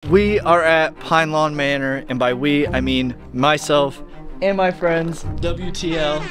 We are at Pine Lawn Manor, and by we, I mean myself and my friends, WTL.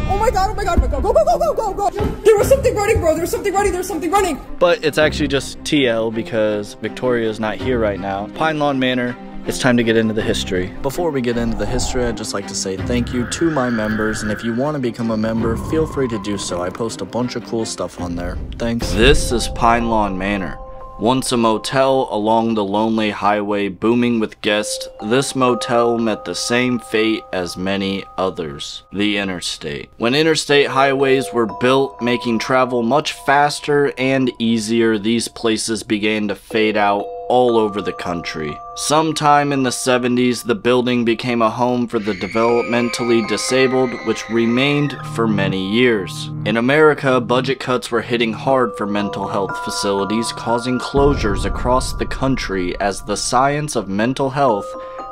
Oh my god, oh my god, oh my god, go, go, go, go, go, go! There was something running, bro, there's something running, there's something running! But it's actually just TL because Victoria is not here right now. Pine Lawn Manor, it's time to get into the history. Before we get into the history, I'd just like to say thank you to my members, and if you want to become a member, feel free to do so. I post a bunch of cool stuff on there. Thanks. This is Pine Lawn Manor. Once a motel along the lonely highway booming with guests, this motel met the same fate as many others, the interstate. When interstate highways were built, making travel much faster and easier, these places began to fade out all over the country. Sometime in the 70s, the building became a home for the developmentally disabled, which remained for many years. In America, budget cuts were hitting hard for mental health facilities, causing closures across the country as the science of mental health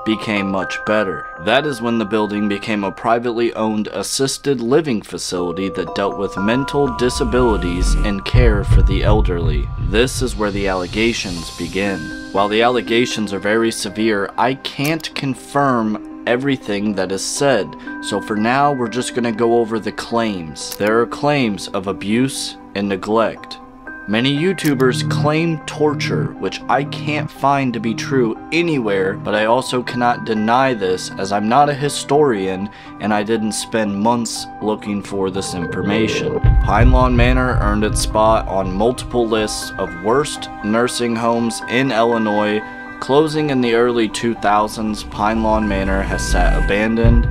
became much better. That is when the building became a privately owned assisted living facility that dealt with mental disabilities and care for the elderly. This is where the allegations begin. While the allegations are very severe, I can't confirm everything that is said, so for now we're just gonna go over the claims. There are claims of abuse and neglect. Many YouTubers claim torture, which I can't find to be true anywhere, but I also cannot deny this as I'm not a historian and I didn't spend months looking for this information. Pine Lawn Manor earned its spot on multiple lists of worst nursing homes in Illinois. Closing in the early 2000s, Pine Lawn Manor has sat abandoned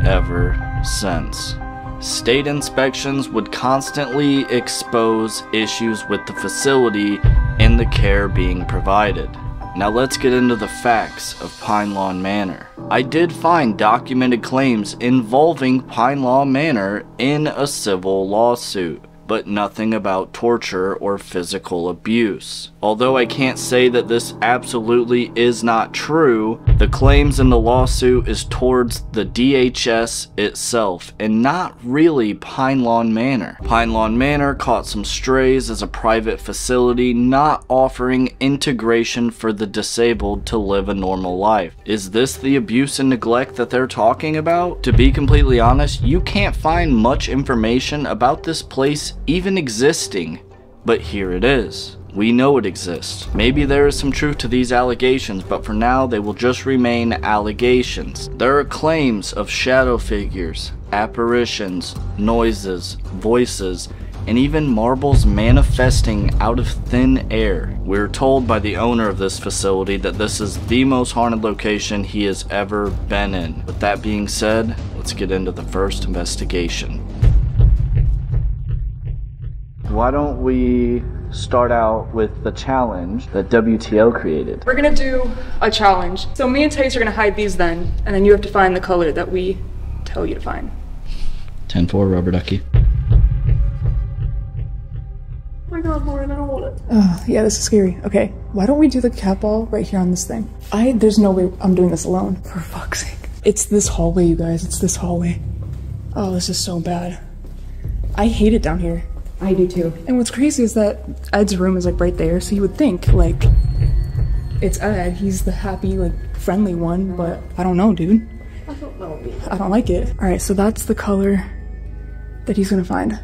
ever since. State inspections would constantly expose issues with the facility and the care being provided. Now let's get into the facts of Pine Lawn Manor. I did find documented claims involving Pine Lawn Manor in a civil lawsuit, but nothing about torture or physical abuse. Although I can't say that this absolutely is not true, the claims in the lawsuit is towards the DHS itself and not really Pine Lawn Manor. Pine Lawn Manor caught some strays as a private facility not offering integration for the disabled to live a normal life. Is this the abuse and neglect that they're talking about? To be completely honest, you can't find much information about this place even existing, but here it is. We know it exists. Maybe there is some truth to these allegations, but for now they will just remain allegations. There are claims of shadow figures, apparitions, noises, voices, and even marbles manifesting out of thin air. We're told by the owner of this facility that this is the most haunted location he has ever been in. With that being said, let's get into the first investigation. Why don't we start out with the challenge that WTL created? We're gonna do a challenge. So me and Tice are gonna hide these then, and then you have to find the color that we tell you to find. 10-4, rubber ducky. Oh my god, Lauren, I don't want it. Yeah, this is scary. Okay, why don't we do the cat ball right here on this thing? There's no way I'm doing this alone. For fuck's sake. It's this hallway, you guys, it's this hallway. Oh, this is so bad. I hate it down here. I do too. And what's crazy is that Ed's room is like right there, so you would think like it's Ed, he's the happy, like friendly one, but I don't know, dude. I don't know. I don't like it. Alright, so that's the color that he's gonna find.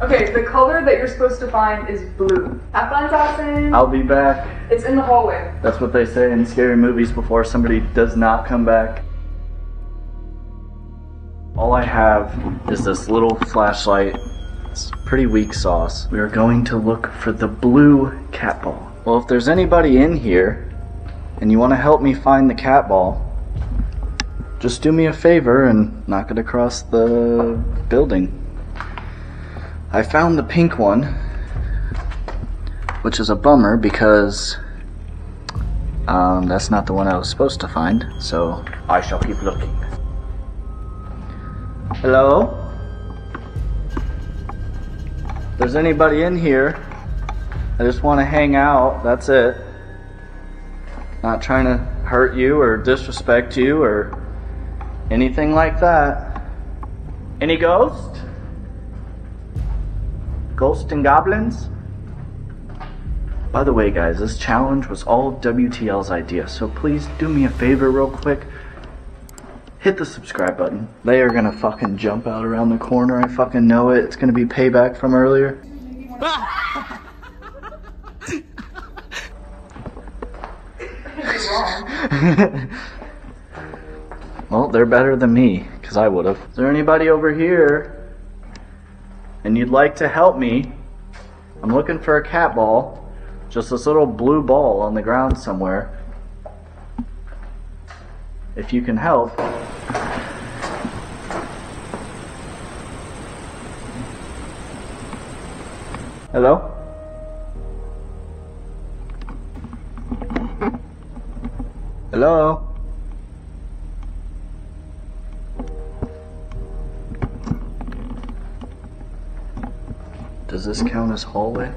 Okay, the color that you're supposed to find is blue. Have fun, Dawson. I'll be back. It's in the hallway. That's what they say in scary movies before somebody does not come back. All I have is this little flashlight. It's pretty weak sauce. We are going to look for the blue cat ball. Well, if there's anybody in here and you want to help me find the cat ball, just do me a favor and knock it across the building. I found the pink one, which is a bummer because that's not the one I was supposed to find, so I shall keep looking. Hello? If there's anybody in here, I just want to hang out, that's it. Not trying to hurt you or disrespect you or anything like that. Any ghosts? Ghosts and goblins? By the way, guys, this challenge was all WTL's idea, so please do me a favor real quick. Hit the subscribe button. They are gonna fucking jump out around the corner. I fucking know it. It's gonna be payback from earlier. Well, they're better than me, because I would have. Is there anybody over here and you'd like to help me? I'm looking for a cat ball. Just this little blue ball on the ground somewhere. If you can help. Hello? Hello? Does this count as hallway?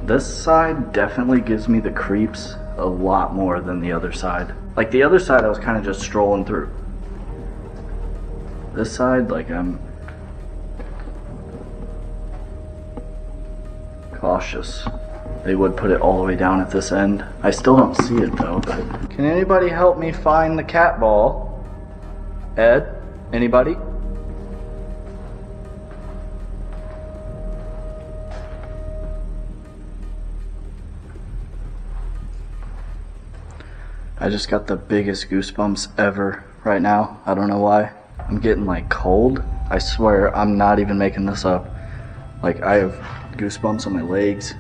This side definitely gives me the creeps a lot more than the other side. Like the other side I was kind of just strolling through. This side, like I'm cautious. They would put it all the way down at this end. I still don't see it though, but can anybody help me find the cat ball? Ed? Anybody? I just got the biggest goosebumps ever right now. I don't know why. I'm getting like cold. I swear I'm not even making this up. Like I have goosebumps on my legs.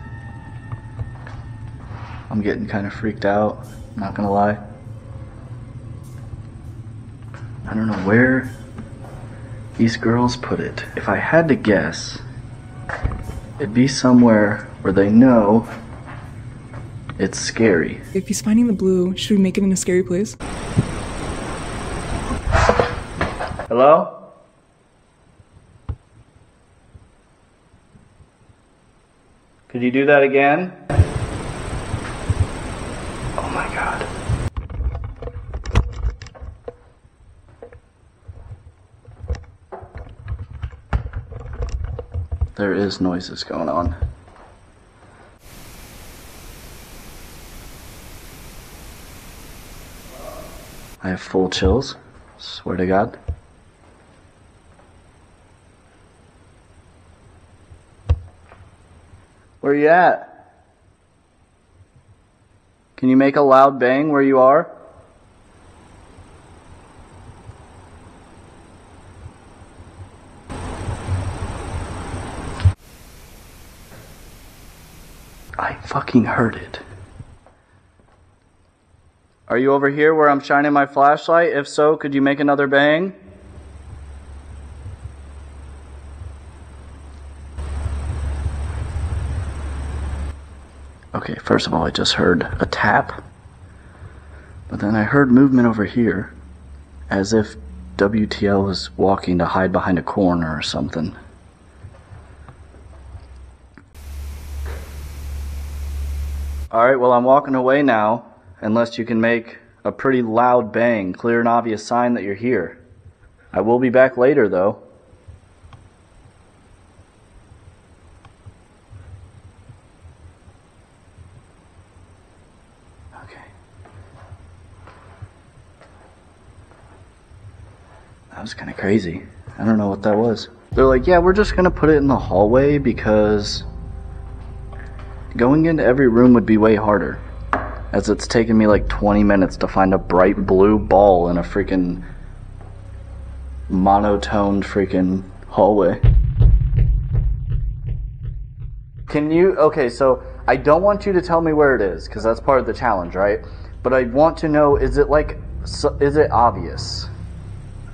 I'm getting kind of freaked out, not gonna lie. I don't know where these girls put it. If I had to guess, it'd be somewhere where they know it's scary. If he's finding the blue, should we make it in a scary place? Hello? Could you do that again? Oh my God. There is noises going on. I have full chills, swear to God. Where you at? Can you make a loud bang where you are? I fucking heard it. Are you over here where I'm shining my flashlight? If so, could you make another bang? Okay, first of all, I just heard a tap. But then I heard movement over here, as if WTL was walking to hide behind a corner or something. Alright, well I'm walking away now. Unless you can make a pretty loud bang, clear and obvious sign that you're here. I will be back later though. Okay. That was kind of crazy. I don't know what that was. They're like, yeah, we're just gonna put it in the hallway because going into every room would be way harder. As it's taken me like 20 minutes to find a bright blue ball in a freaking monotoned freaking hallway. Can you, okay, so I don't want you to tell me where it is, because that's part of the challenge, right? But I want to know, is it like, is it obvious?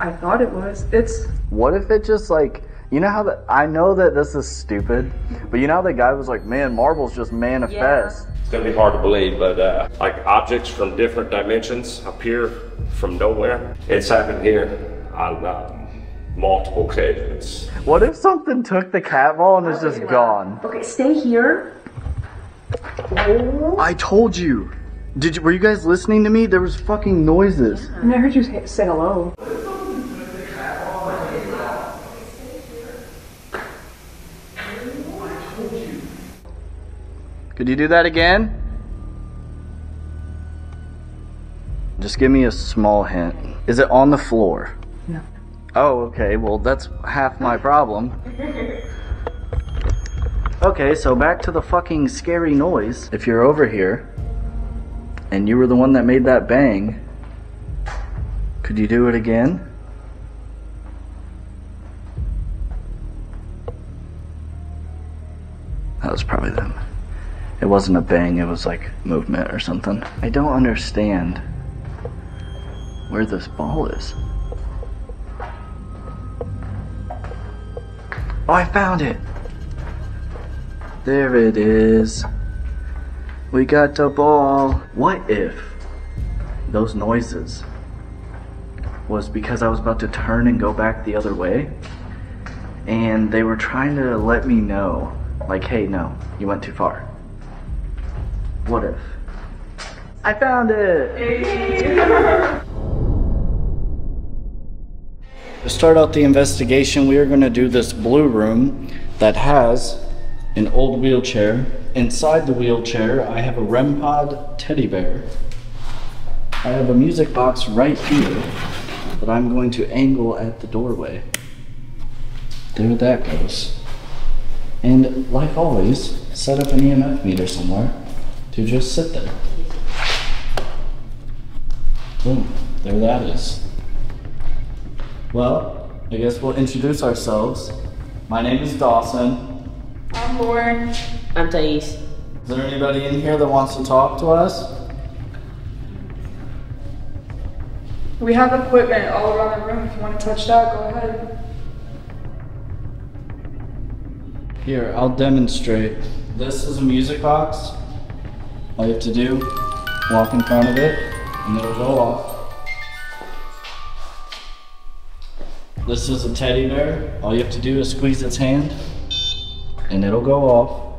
I thought it was. It's... What if it just like, you know how that, I know that this is stupid, but you know how the guy was like, man, marbles just manifest. Yeah. It's gonna be hard to believe, but like objects from different dimensions appear from nowhere. It's happened here on multiple occasions. What if something took the cat ball and is just gone? Okay, stay here. I told you. Were you guys listening to me? There was fucking noises. I mean, I heard you say hello. Could you do that again? Just give me a small hint. Is it on the floor? No. Oh, okay. Well, that's half my problem. Okay, so back to the fucking scary noise. If you're over here, and you were the one that made that bang, could you do it again? That was probably them. It wasn't a bang, it was like movement or something. I don't understand where this ball is. Oh, I found it! There it is. We got the ball. What if those noises was because I was about to turn and go back the other way, and they were trying to let me know, like, hey, no, you went too far. What if? I found it! To start out the investigation, we are going to do this blue room that has an old wheelchair. Inside the wheelchair, I have a REM pod teddy bear. I have a music box right here that I'm going to angle at the doorway. There that goes. And like always, set up an EMF meter somewhere to just sit there. Boom, there that is. Well, I guess we'll introduce ourselves. My name is Dawson. I'm Lauren. I'm Thais. Is there anybody in here that wants to talk to us? We have equipment all around the room. If you want to touch that, go ahead. Here, I'll demonstrate. This is a music box. All you have to do, walk in front of it, and it'll go off. This is a teddy bear. All you have to do is squeeze its hand, and it'll go off.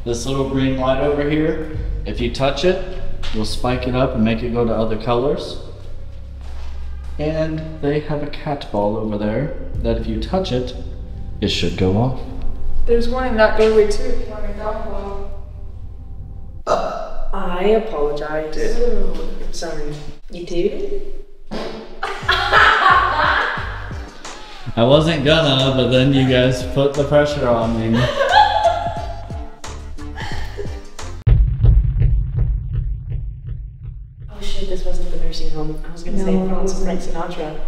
This little green light over here, if you touch it, you'll spike it up and make it go to other colors. And they have a cat ball over there that if you touch it, it should go off. There's one in that doorway too, if you want to go below. I apologize. I'm sorry. You did? I wasn't gonna, but then you guys put the pressure on me. Oh shit, this wasn't the nursing home. I was gonna say it was Frank Sinatra.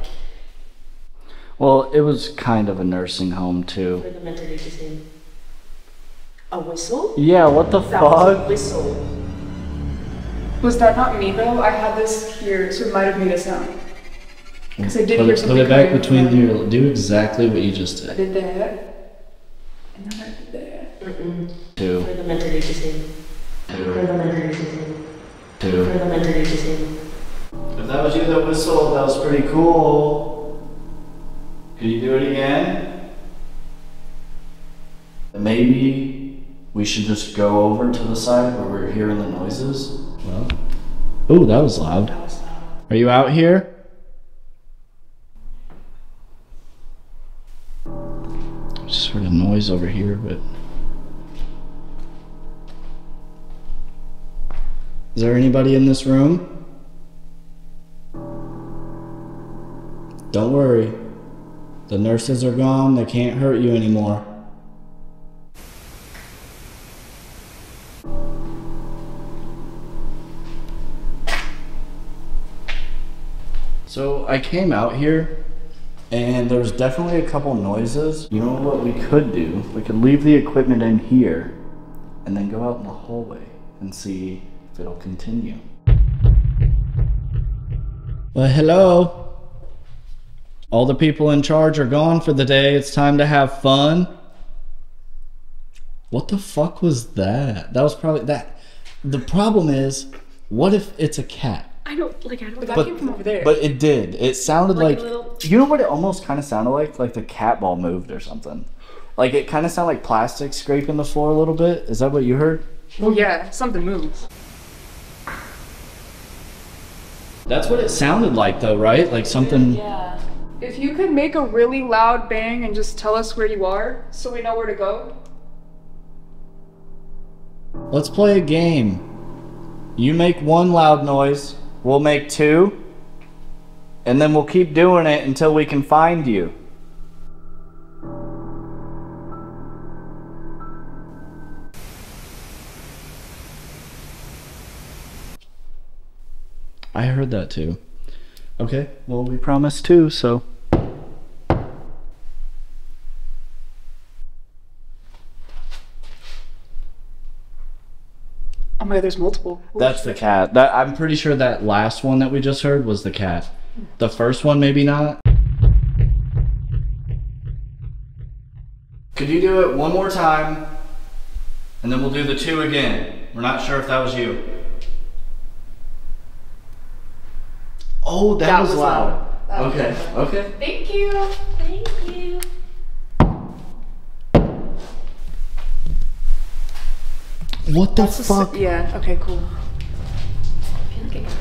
Well, it was kind of a nursing home too. For the mentally disabled. A whistle? Yeah, what the That was a fuck? whistle. Was that not me though? I had this here, so it might have made a sound. Because I did hear Put something. it back coming between from- you. Do exactly what you just I did. did that. And then I did that. Two. For the mentally disabled. For the mentally disabled. For Two. the mentally disabled. If that was you that whistled, that was pretty cool. Could you do it again? Maybe we should just go over to the side where we're hearing the noises. Well, oh, that was loud. That was loud. Are you out here? Just heard a noise over here, but is there anybody in this room? Don't worry. The nurses are gone. They can't hurt you anymore. So I came out here and there's definitely a couple noises. You know what we could do? We could leave the equipment in here and then go out in the hallway and see if it'll continue. Well, hello. All the people in charge are gone for the day. It's time to have fun. What the fuck was that? That was probably that. The problem is, what if it's a cat? I don't But that came from over there. But it did. It sounded Like like, a little- you know what it almost kind of sounded like? Like the cat ball moved or something. Like it kind of sounded like plastic scraping the floor a little bit. Is that what you heard? Well, yeah, something moves. That's what it sounded like though, right? Like something. Yeah. If you could make a really loud bang and just tell us where you are, so we know where to go. Let's play a game. You make one loud noise, we'll make two, and then we'll keep doing it until we can find you. I heard that too. Okay, well, we promised two, so. Oh my god, there's multiple. That's the cat. That I'm pretty sure that last one that we just heard was the cat. The first one, maybe not. Could you do it one more time? And then we'll do the two again. We're not sure if that was you. Oh, that was loud. Okay, okay. Thank you. Thank you. What the fuck? Yeah, okay, cool. I feel like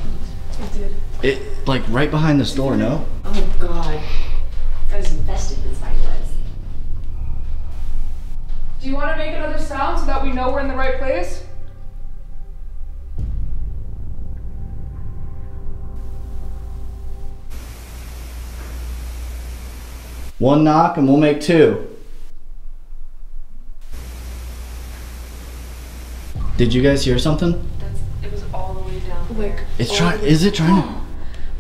It did. It, like, right behind this door, no? oh god. I was invested in spiders. Do you want to make another sound so that we know we're in the right place? One knock and we'll make two. Did you guys hear something? It was all the way down. Like, It's trying, is it trying to,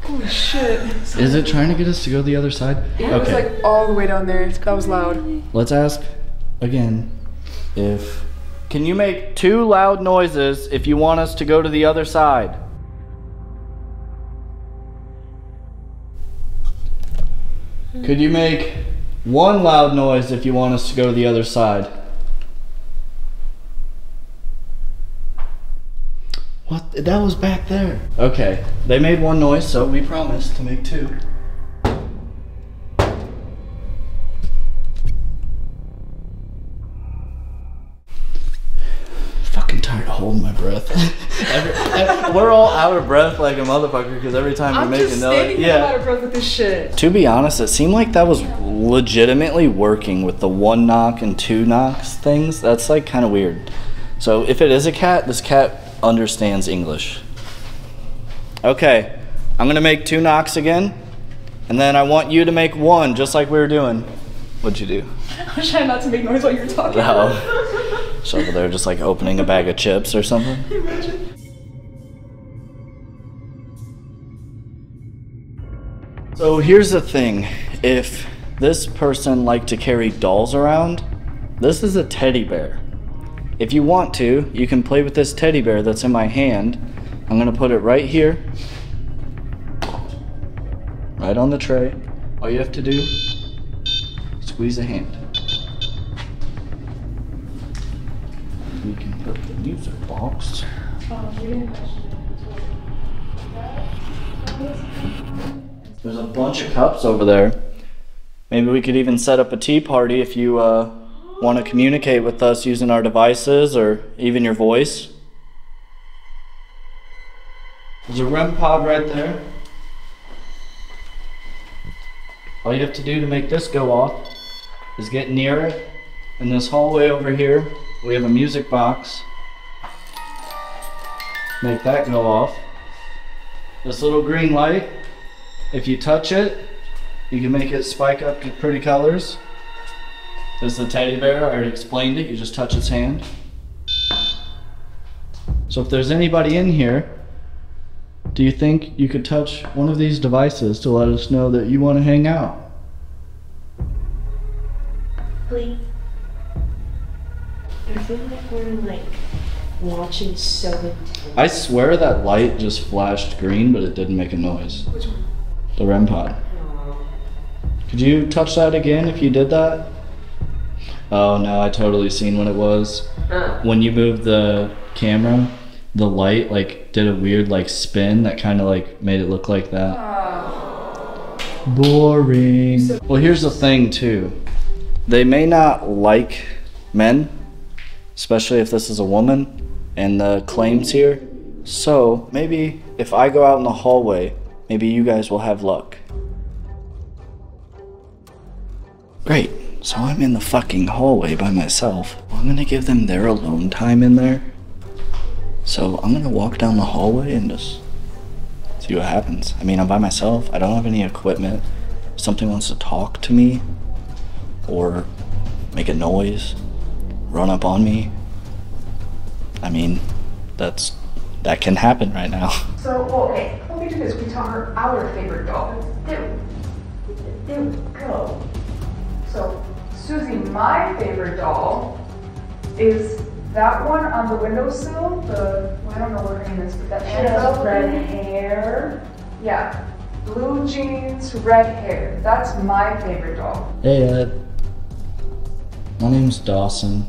holy shit. is it trying to get us to go the other side? It was like all the way down there. That was loud. Let's ask again if, can you make two loud noises if you want us to go to the other side? Could you make one loud noise if you want us to go to the other side? What? That was back there. Okay, they made one noise, so we promised to make two. Fucking tired of holding my breath. We're all out of breath like a motherfucker because every time we make a noise. I'm just standing here out of breath with this shit. To be honest, it seemed like that was legitimately working with the one knock and two knocks things. That's like kind of weird. So if it is a cat, this cat understands English. Okay, I'm gonna make two knocks again, and then I want you to make one, just like we were doing. What'd you do? I was trying not to make noise while you were talking. No. So over there just like opening a bag of chips or something. So here's the thing. If this person liked to carry dolls around, this is a teddy bear. If you want to, you can play with this teddy bear that's in my hand. I'm gonna put it right here. Right on the tray. All you have to do, squeeze a hand. We can put the music box. There's a bunch of cups over there. Maybe we could even set up a tea party if you want to communicate with us using our devices or even your voice. There's a REM pod right there. All you have to do to make this go off is get near it. In this hallway over here, we have a music box. Make that go off. This little green light, if you touch it, you can make it spike up to pretty colors. This is the teddy bear, I already explained it, you just touch its hand. So if there's anybody in here, do you think you could touch one of these devices to let us know that you want to hang out? Please. I feel like we're like watching so intense. I swear that light just flashed green, but it didn't make a noise. Which one? The REM pod. Oh. Could you touch that again if you did that? Oh no, I totally seen what it was. When you moved the camera, the light like did a weird like spin that kind of like made it look like that. Boring. Well, here's the thing too. They may not like men, especially if this is a woman and the claims here. So maybe if I go out in the hallway, maybe you guys will have luck. Great. So I'm in the fucking hallway by myself. I'm gonna give them their alone time in there. So I'm gonna walk down the hallway and just see what happens. I mean, I'm by myself. I don't have any equipment. If something wants to talk to me or make a noise, run up on me, I mean, that can happen right now. So, well, okay, let me do this. We tell her our favorite doll. There we go. So, Susie, my favorite doll is that one on the windowsill. I don't know what her name is, but that She has Annabelle red thing. hair. Yeah, blue jeans, red hair. That's my favorite doll. Hey, my name's Dawson.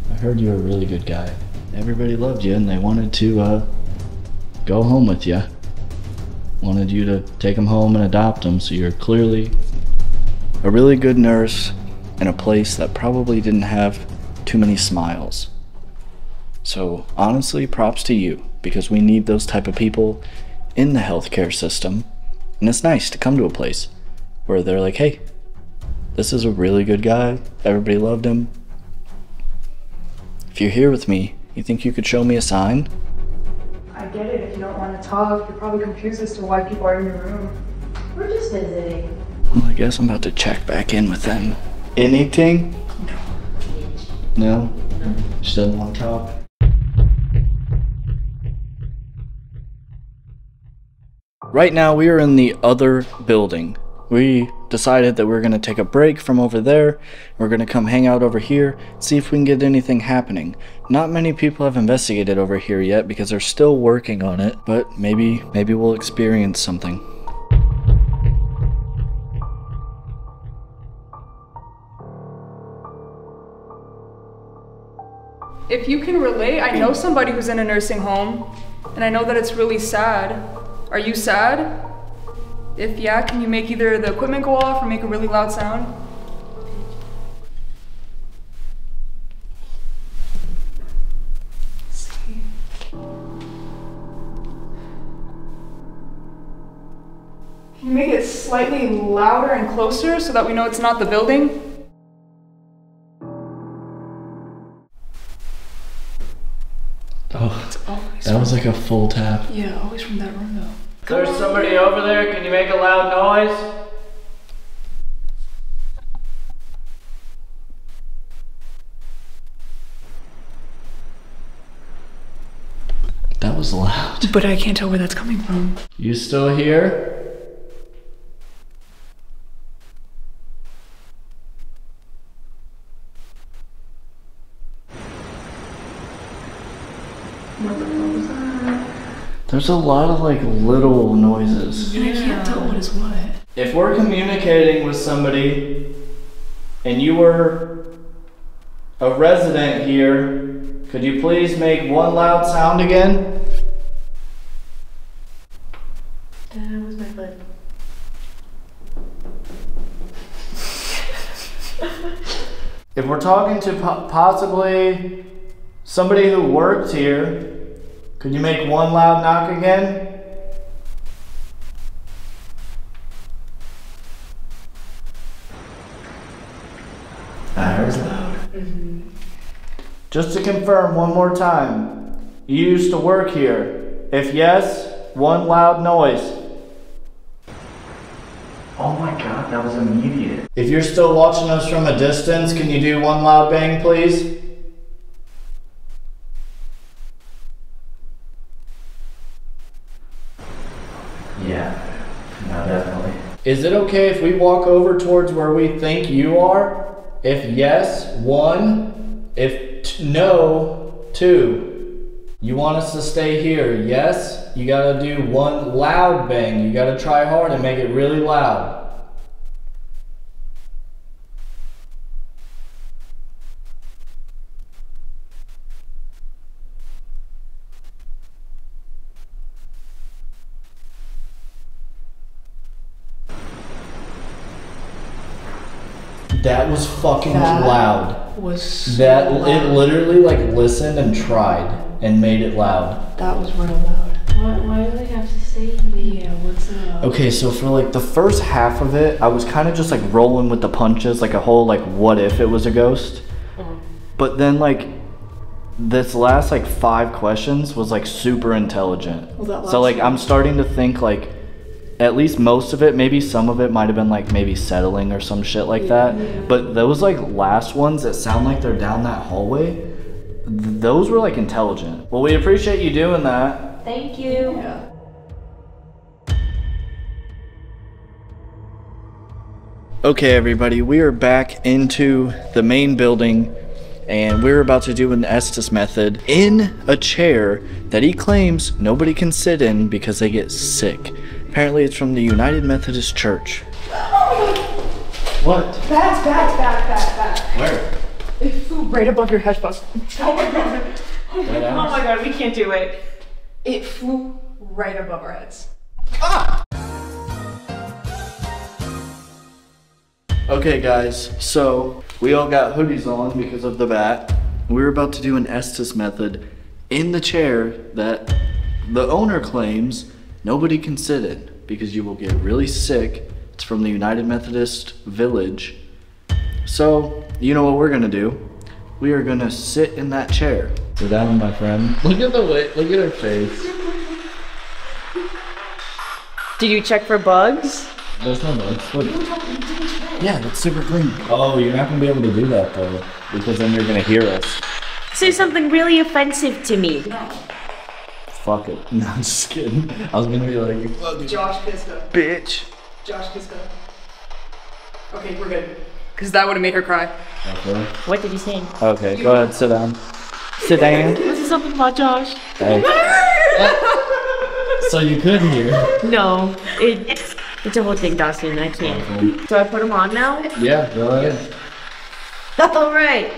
I heard you were a really good guy. Everybody loved you and they wanted to go home with you. Wanted you to take them home and adopt them, so you're clearly a really good nurse in a place that probably didn't have too many smiles. So honestly, props to you, because we need those type of people in the healthcare system. And it's nice to come to a place where they're like, hey, this is a really good guy. Everybody loved him. If you're here with me, you think you could show me a sign? I get it if you don't want to talk. You're probably confused as to why people are in your room. We're just visiting. Well, I guess I'm about to check back in with them. Anything? No? She doesn't want to talk? Right now, we are in the other building. We decided that we're going to take a break from over there. We're going to come hang out over here, see if we can get anything happening. Not many people have investigated over here yet because they're still working on it, but maybe we'll experience something. If you can relate, I know somebody who's in a nursing home, and I know that it's really sad. Are you sad? If yeah, can you make either the equipment go off or make a really loud sound? Let's see. Can you make it slightly louder and closer so that we know it's not the building? Oh, that was like a full tap. Yeah, always from that room though. There's somebody over there. Can you make a loud noise? That was loud. But I can't tell where that's coming from. You still here? What the fuck was that? There's a lot of like little noises. And I can't tell what is what. If we're communicating with somebody and you were a resident here, could you please make one loud sound again? That was my foot. If we're talking to possibly somebody who worked here, could you make one loud knock again? That was loud. Mm-hmm. Just to confirm one more time, you used to work here. If yes, one loud noise. Oh my god, that was immediate. If you're still watching us from a distance, can you do one loud bang, please? Yeah, no, definitely. Is it okay if we walk over towards where we think you are? If yes, 1. If no, 2. You want us to stay here, yes? You gotta do one loud bang. You gotta try hard and make it really loud. That was fucking loud. Was so that loud. It literally like listened and tried and made it loud. That was real loud. Why do they have to say me? Yeah, what's up? Okay, so for like the first half of it, I was kind of just like rolling with the punches, like a whole like what if it was a ghost. But then like this last like 5 questions was like super intelligent. Well, that So like last I'm starting to think like at least most of it, maybe some of it might have been like maybe settling or some shit like that. Yeah. But those like last ones that sound like they're down that hallway, those were like intelligent. Well, we appreciate you doing that. Thank you. Yeah. Okay, everybody, we are back into the main building and we're about to do an Estes method in a chair that he claims nobody can sit in because they get sick. Apparently it's from the United Methodist Church. What? Bats. Where? It flew right above your head, Buck. Oh my god. Oh my god, we can't do it. It flew right above our heads. Okay guys, so we all got hoodies on because of the bat. We're about to do an Estes method in the chair that the owner claims nobody can sit in because you will get really sick. It's from the United Methodist Village. So, you know what we're gonna do? We are gonna sit in that chair. Sit down, my friend. Look at the way, look at her face. Did you check for bugs? There's no bugs. Look. Yeah, that's super clean. Oh, you're not gonna be able to do that though, because then you're gonna hear us. Say something really offensive to me. Fuck it. No, I'm just kidding. I was gonna be like, you fucking Josh Kiska. bitch. Josh Kiska. Okay, we're good. Because that would have made her cry. Okay. What did you say? Okay, go ahead, sit down. Sit down. Was it something about Josh? Hey. So you could hear. No, it's a whole thing, Dawson. I can't. Do I put them on now? Yeah, go ahead. All right.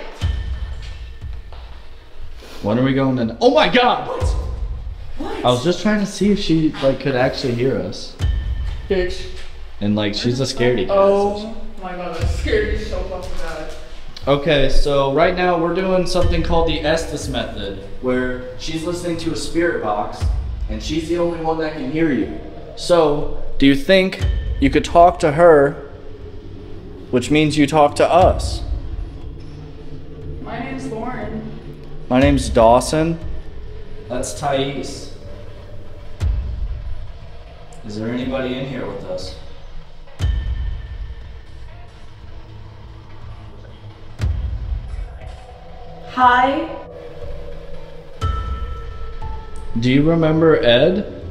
When are we going in? Oh my god! What? I was just trying to see if she like could actually hear us. Bitch. And like she's a scaredy cat. Oh my god, that scared me so fucking bad. Okay, so right now we're doing something called the Estes method, where she's listening to a spirit box and she's the only one that can hear you. So, do you think you could talk to her, which means you talk to us? My name's Lauren. My name's Dawson. That's Thais. Is there anybody in here with us? Hi. Do you remember Ed?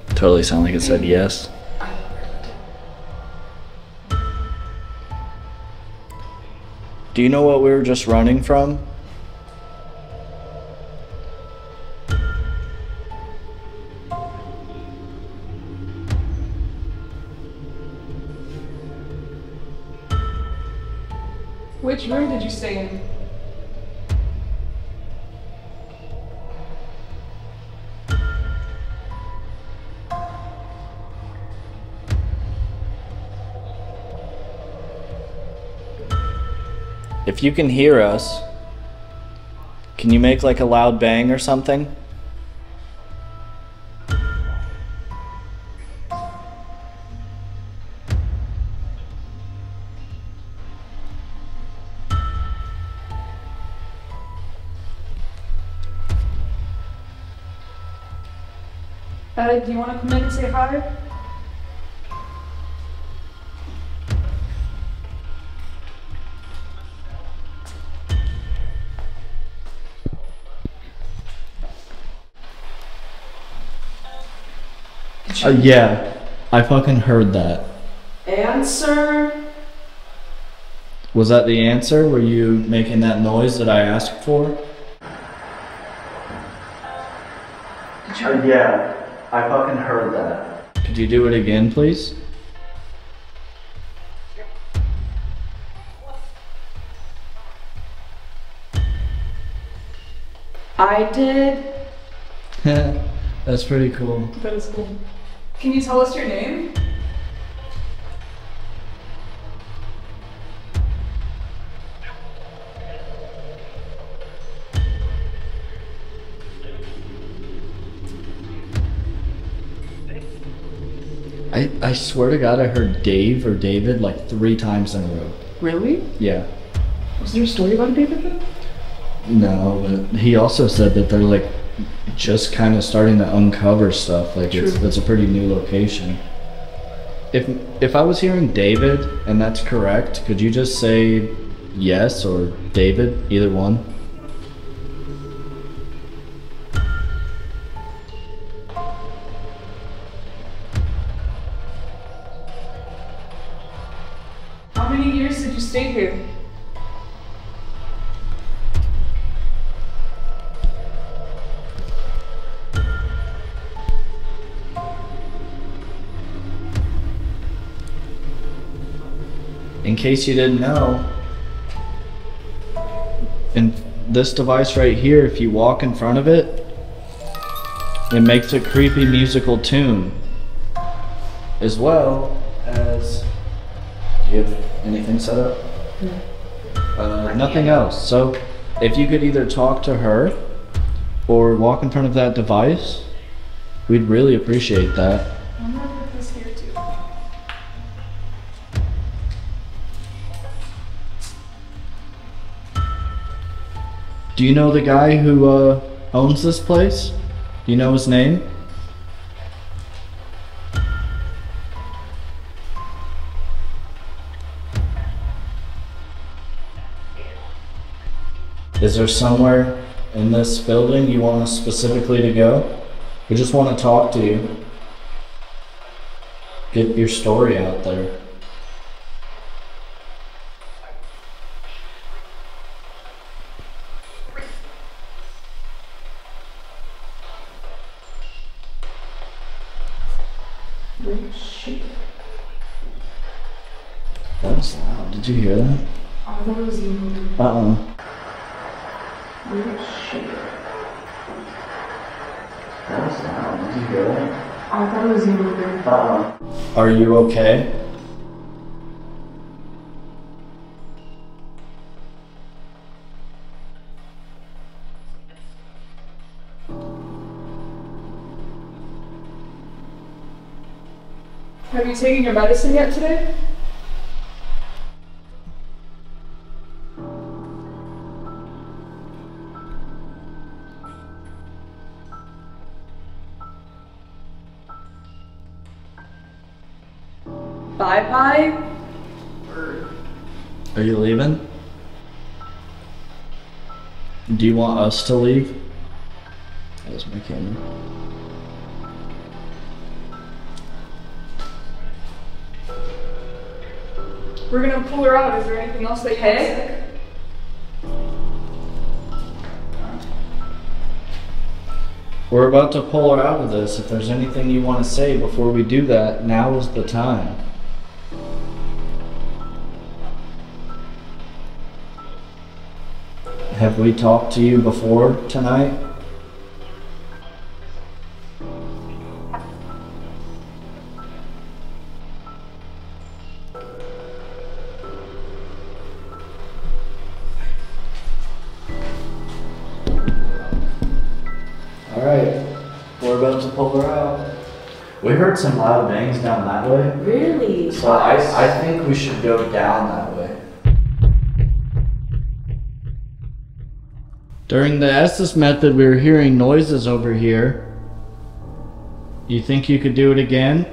Totally sound like it said yes. Do you know what we were just running from? Which room did you stay in? If you can hear us, can you make like a loud bang or something? Do you want to come in and say hi? Yeah, I fucking heard that. Answer. Was that the answer? Were you making that noise that I asked for? Yeah, I fucking heard that. Could you do it again, please? I did. That's pretty cool. That is cool. Can you tell us your name? I swear to God, I heard Dave or David like 3 times in a row. Really? Yeah. Was there a story about David though? No, but he also said that they're like just kind of starting to uncover stuff. Like it's a pretty new location. If I was hearing David and that's correct, could you just say yes or David, either one? How many years did you stay here? In case you didn't know, in this device right here, if you walk in front of it, it makes a creepy musical tune, as well as, do you have anything set up? Nothing else. So if you could either talk to her or walk in front of that device, we'd really appreciate that. I'm gonna put this here too. Do you know the guy who owns this place? Do you know his name? Is there somewhere in this building you want us specifically to go? We just want to talk to you. Get your story out there. That was loud. Did you hear that? I thought it was you. That was loud. Did you hear that? I thought it was you moving. Are you okay? Have you taken your medicine yet today? Bye-bye? Are you leaving? Do you want us to leave? That was my camera. We're gonna pull her out. Is there anything else that you want to say? We're about to pull her out of this. If there's anything you want to say before we do that, now is the time. Have we talked to you before tonight? Alright, we're about to pull her out. We heard some loud bangs down that way. Really? So I think we should go down that way. During the Estes method, we were hearing noises over here. You think you could do it again?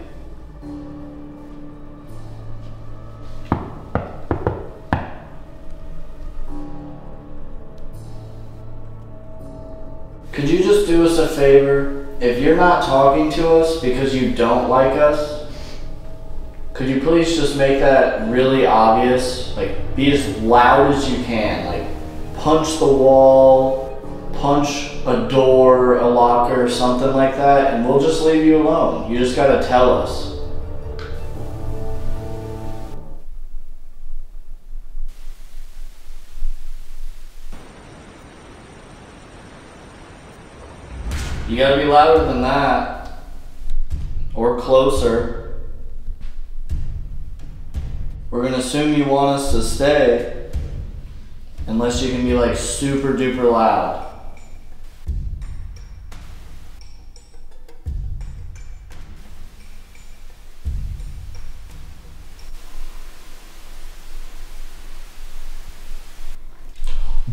Could you just do us a favor? If you're not talking to us because you don't like us, could you please just make that really obvious? Like, be as loud as you can. Like, punch the wall, punch a door, a locker, something like that, and we'll just leave you alone. You just gotta tell us. You gotta be louder than that, or closer. We're gonna assume you want us to stay, unless you can be like super duper loud.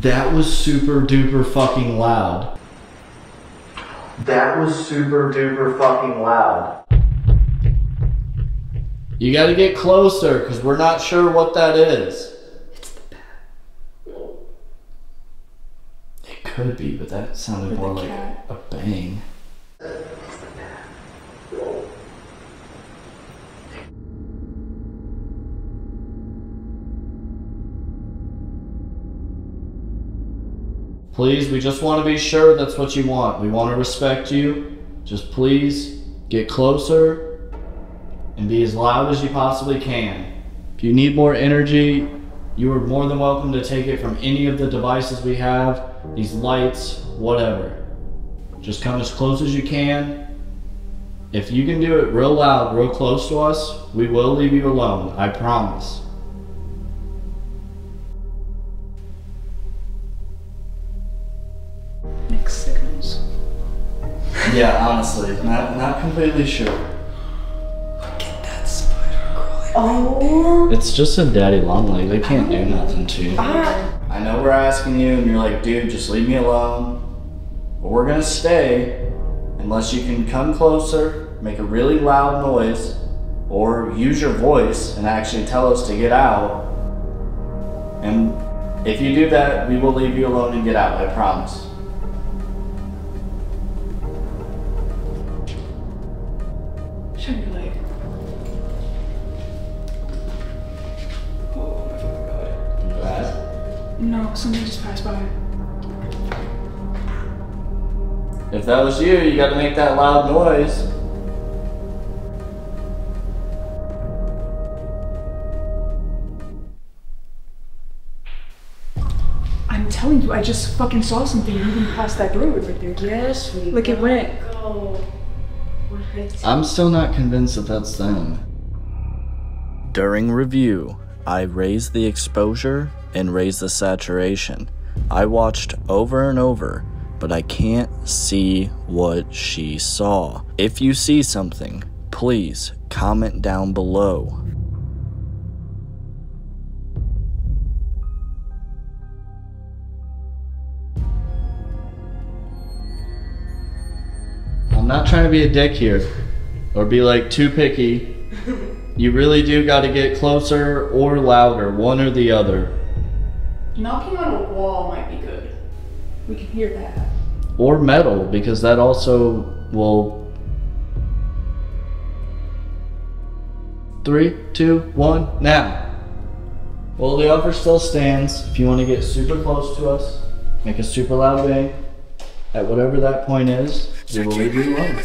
That was super duper fucking loud. That was super duper fucking loud. You gotta get closer, because we're not sure what that is. It's the bat. It could be, but that sounded more like a bang. It's the bat. Please, we just want to be sure that's what you want. We want to respect you. Just please get closer and be as loud as you possibly can. If you need more energy, you are more than welcome to take it from any of the devices we have, these lights, whatever. Just come as close as you can. If you can do it real loud, real close to us, we will leave you alone, I promise. Mixed signals. Yeah, honestly, not completely sure. Look at that spider crawling. Oh. It's just a daddy long leg. They can't do nothing to you. I know we're asking you, and you're like, dude, just leave me alone. But we're gonna stay unless you can come closer, make a really loud noise, or use your voice and actually tell us to get out. And if you do that, we will leave you alone and get out, I promise. Show your leg. Oh my fucking god. Bad. No, something just passed by. If that was you, you gotta make that loud noise. I'm telling you, I just fucking saw something moving past that doorway right there. Yes, we Like it went. go. I'm still not convinced that that's them. During review, I raised the exposure and raised the saturation. I watched over and over, but I can't see what she saw. If you see something, please comment down below. I'm not trying to be a dick here or be like too picky. You really do got to get closer or louder, one or the other. Knocking on a wall might be good. We can hear that. Or metal, because that also will... 3, 2, 1, now. Well, the offer still stands. If you want to get super close to us, make a super loud bang. At whatever that point is, we will leave you alone.